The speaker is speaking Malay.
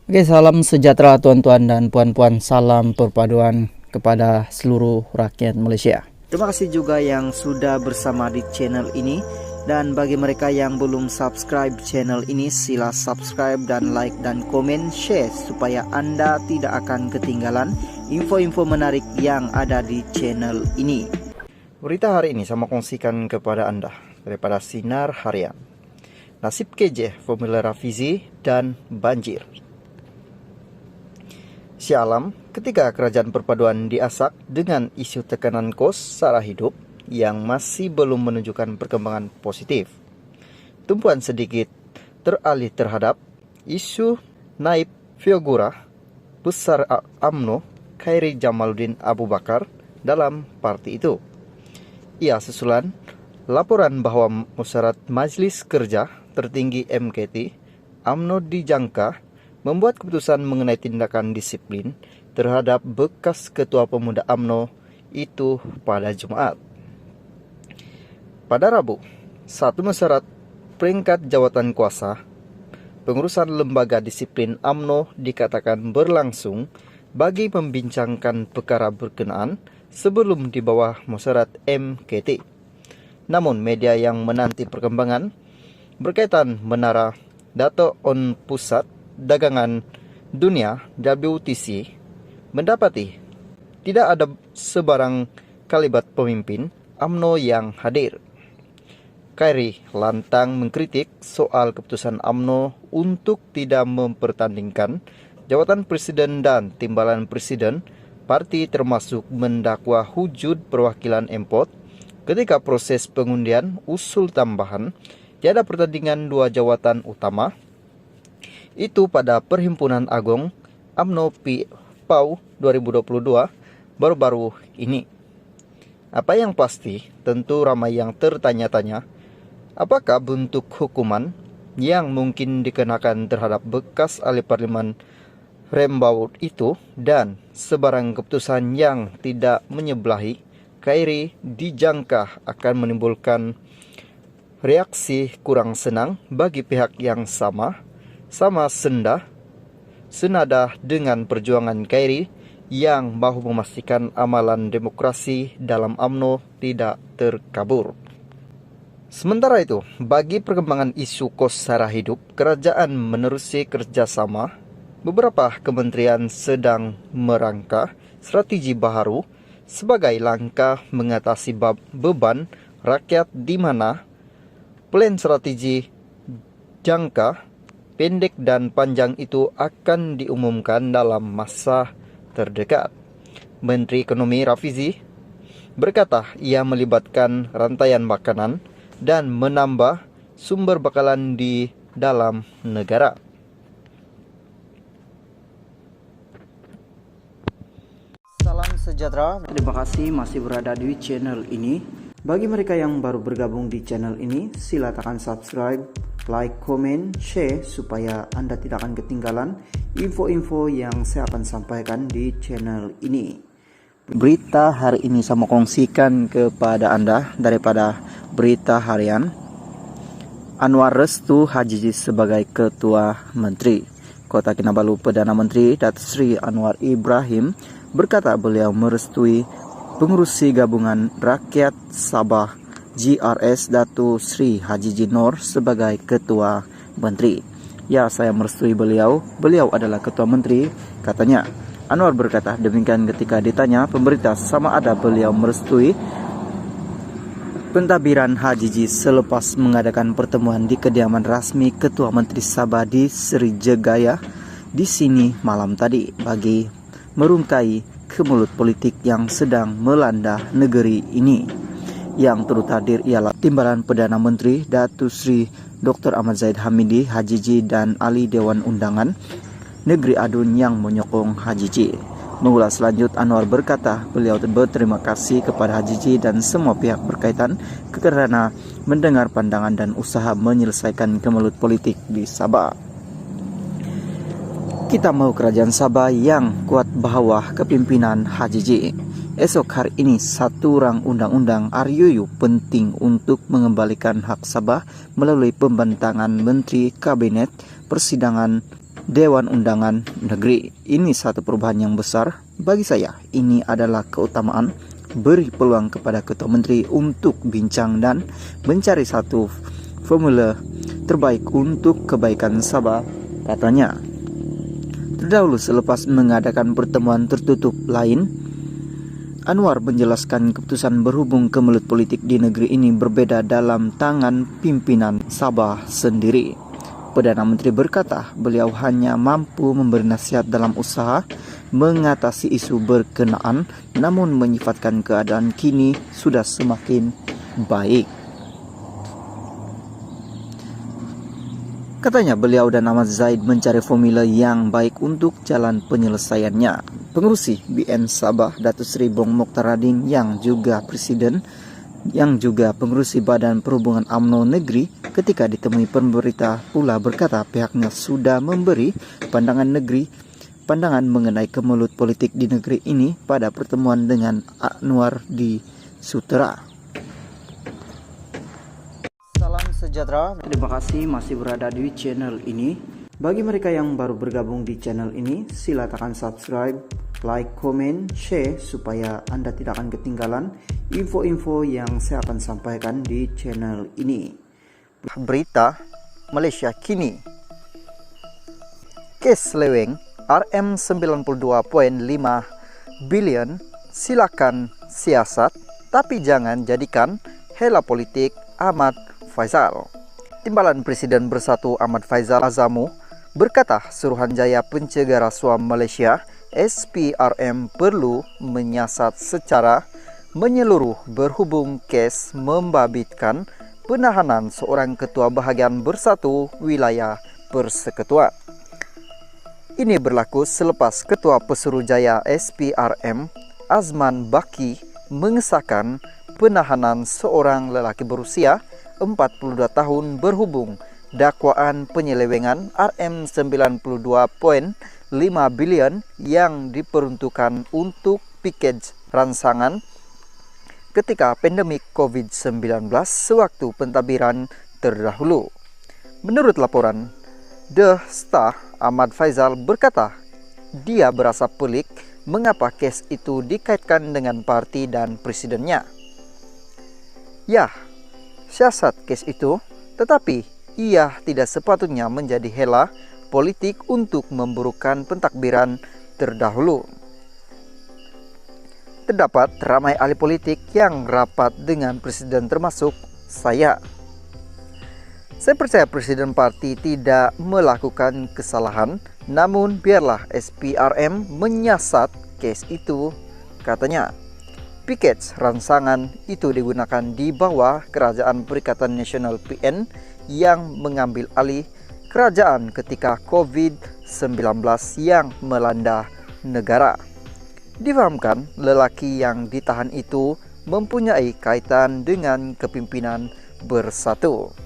Oke, salam sejahtera tuan-tuan dan puan-puan. Salam perpaduan kepada seluruh rakyat Malaysia. Terima kasih juga yang sudah bersama di channel ini. Dan bagi mereka yang belum subscribe channel ini, sila subscribe dan like dan komen, share supaya Anda tidak akan ketinggalan info-info menarik yang ada di channel ini. Berita hari ini saya mau kongsikan kepada Anda daripada Sinar Harian. Nasib KJ Formula Rafizi dan banjir. Sialam ketika kerajaan perpaduan diasak dengan isu tekanan kos sara hidup yang masih belum menunjukkan perkembangan positif. Tumpuan sedikit teralih terhadap isu naib figura besar UMNO Khairi Jamaluddin Abu Bakar dalam parti itu. Ia susulan laporan bahwa musyawarah Majlis Kerja Tertinggi MKT UMNO dijangka membuat keputusan mengenai tindakan disiplin terhadap bekas Ketua Pemuda UMNO itu pada Jumat. Pada Rabu, satu musyawarah peringkat jawatan kuasa pengurusan lembaga disiplin UMNO dikatakan berlangsung bagi membincangkan perkara berkenaan sebelum di bawah musyawarah MKT. Namun media yang menanti perkembangan berkaitan menara Data on Pusat Dagangan Dunia WTC mendapati tidak ada sebarang kalibat pemimpin UMNO yang hadir. Khairi lantang mengkritik soal keputusan UMNO untuk tidak mempertandingkan jawatan presiden dan timbalan presiden parti, termasuk mendakwa wujud perwakilan import ketika proses pengundian usul tambahan tiada pertandingan dua jawatan utama itu pada Perhimpunan Agung UMNO PAU 2022 baru-baru ini. Apa yang pasti, tentu ramai yang tertanya-tanya, apakah bentuk hukuman yang mungkin dikenakan terhadap bekas ahli parlimen Rembau itu dan sebarang keputusan yang tidak menyebelahi Khairi dijangka akan menimbulkan reaksi kurang senang bagi pihak yang sama senada dengan perjuangan Khairi yang mahu memastikan amalan demokrasi dalam UMNO tidak terkabur. Sementara itu, bagi perkembangan isu kos sara hidup, kerajaan menerusi kerjasama. Beberapa kementerian sedang merangka strategi baharu sebagai langkah mengatasi beban rakyat di mana plan strategi jangka pendek dan panjang itu akan diumumkan dalam masa terdekat. Menteri Ekonomi Rafizi berkata ia melibatkan rantaian makanan dan menambah sumber bakalan di dalam negara. Salam sejahtera. Terima kasih masih berada di channel ini. Bagi mereka yang baru bergabung di channel ini, sila tekan subscribe, like, komen, share supaya Anda tidak akan ketinggalan info-info yang saya akan sampaikan di channel ini. Berita hari ini saya mau kongsikan kepada Anda daripada Berita Harian. Anwar restu Hajiji sebagai Ketua Menteri. Kota Kinabalu Perdana Menteri Datuk Seri Anwar Ibrahim berkata beliau merestui Pengurusi Gabungan Rakyat Sabah GRS Datuk Seri Hajiji Noor sebagai Ketua Menteri. Ya, saya merestui beliau. Beliau adalah Ketua Menteri, katanya. Anwar berkata demikian ketika ditanya pemerintah sama ada beliau merestui pentadbiran Hajiji selepas mengadakan pertemuan di kediaman rasmi Ketua Menteri Sabah di Serijegaya di sini malam tadi bagi merungkai kemelut politik yang sedang melanda negeri ini. Yang turut hadir ialah Timbalan Perdana Menteri Datuk Seri Dr. Ahmad Zahid Hamidi Hajiji dan ahli Dewan Undangan Negeri Adun yang menyokong Hajiji. Mengulas lanjut, Anwar berkata beliau berterima kasih kepada Hajiji dan semua pihak berkaitan kerana mendengar pandangan dan usaha menyelesaikan kemelut politik di Sabah. Kita mau kerajaan Sabah yang kuat bawah kepimpinan Hajiji. Esok hari ini satu rang undang-undang RUU penting untuk mengembalikan hak Sabah melalui pembentangan Menteri Kabinet persidangan Dewan Undangan Negeri. Ini satu perubahan yang besar bagi saya. Ini adalah keutamaan, beri peluang kepada Ketua Menteri untuk bincang dan mencari satu formula terbaik untuk kebaikan Sabah, katanya. Terdahulu selepas mengadakan pertemuan tertutup lain, Anwar menjelaskan keputusan berhubung kemelut politik di negeri ini berbeda dalam tangan pimpinan Sabah sendiri. Perdana Menteri berkata beliau hanya mampu memberi nasihat dalam usaha mengatasi isu berkenaan, namun menyifatkan keadaan kini sudah semakin baik. Katanya beliau dan Ahmad Zaid mencari formula yang baik untuk jalan penyelesaiannya. Pengurusi BN Sabah Datuk Seri Bong Mokhtar Radin yang juga presiden, yang juga pengurusi Badan Perhubungan UMNO Negeri, ketika ditemui pemberita pula berkata pihaknya sudah memberi pandangan mengenai kemelut politik di negeri ini pada pertemuan dengan Anwar di Sutera. Salam sejahtera, terima kasih masih berada di channel ini. Bagi mereka yang baru bergabung di channel ini, sila tekan subscribe, like, komen, share supaya Anda tidak akan ketinggalan info-info yang saya akan sampaikan di channel ini. Berita Malaysia kini. Kes Leweng RM92.5 bilion, silakan siasat tapi jangan jadikan hela politik, Ahmad Faizal. Timbalan Presiden Bersatu Ahmad Faizal Azamu berkata Suruhanjaya Pencegah Rasuah Malaysia SPRM perlu menyiasat secara menyeluruh berhubung kes membabitkan penahanan seorang Ketua Bahagian Bersatu Wilayah Persekutuan. Ini berlaku selepas Ketua Pesuruhjaya SPRM Azman Baki mengesahkan penahanan seorang lelaki berusia 42 tahun berhubung dakwaan penyelewengan RM92.5 bilion yang diperuntukkan untuk package rangsangan ketika pandemik COVID-19 sewaktu pentadbiran terdahulu. Menurut laporan The Star, Ahmad Faizal berkata dia berasa pelik mengapa kes itu dikaitkan dengan parti dan presidennya. Ya, siasat kes itu, tetapi ia tidak sepatutnya menjadi hela politik untuk memburukan pentadbiran terdahulu. Terdapat ramai ahli politik yang rapat dengan presiden termasuk saya. Saya percaya presiden parti tidak melakukan kesalahan, namun biarlah SPRM menyiasat kes itu, katanya. Package rangsangan itu digunakan di bawah Kerajaan Perikatan Nasional PN yang mengambil alih kerajaan ketika COVID-19 yang melanda negara. Difahamkan lelaki yang ditahan itu mempunyai kaitan dengan kepimpinan Bersatu.